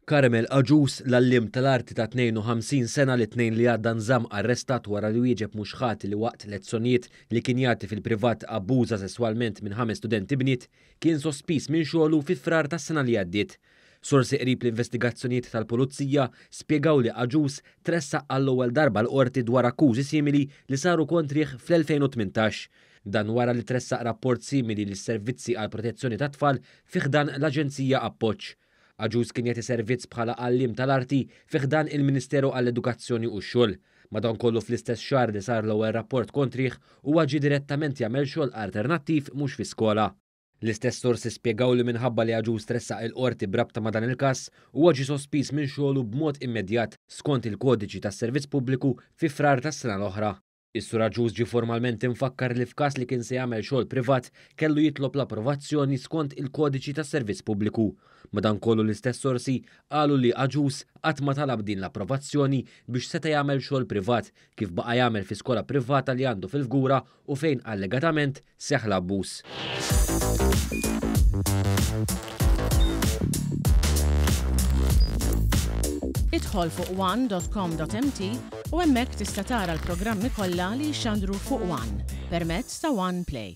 Karmel Aġus l-allim tal-arti ta' 52 sena li tnejn li għadda nżamm arrestat wara li wieġeb mhux ħati li waqt lezzjonijiet li kien jagħti fil-privat abbuża sesswalment minn 5 studenti bniet kien sospiż minn xogħlu fi frar tas-sena li għaddiet. Sorsi qrib l-investigazzjonijiet tal-Pulizija spjegaw li Aġus tressaq għall-ewwel darba l-qorti dwar akkużi simili li saru kontrih fl-2018. Dan wara li tressaq rapport simili lis-servizzi għal protezzjoni tat-tfal fiħdan l-Aġenzija Appoġġ. Aġus kien jagħti servizz bħala għallim tal-arti fiħdan il-Ministeru għall-Edukazzjoni u x-Xogħol. Madankollu fl-istess xahar li sar l-ewwel rapport kontrih huwa ġie direttament jagħmel xogħol alternattiv mhux fi skola. L-istess sorsi spjegaw li minħabba li Aġus tressaq il-qorti brabta ma' dan il-każ huwa ġie sospiż minn xogħlu b'mod immedjat skont il-kodiċi tas-servizz pubbliku fi frar tas-sena l-oħra. Is-sur Aġus ġie formalment infakkar li f'każ li kien se jagħmel xogħol privat kellu jitlob l-approvazzjoni skont il-kodiċi tas-servizz pubbliku. Madankollu l-istess sorsi qalu li Aġus qatt ma talab din l-approvazzjoni biex seta' jagħmel xogħol privat kif baqa' jagħmel fi skola privata li għandu fil-Gura u fejn allegatament seħħ l-abbuż. Idħol fuq one.com.mt u hemmhekk tista' tara l-programmi kollha li jxandru fuq One permezz ta' One Play.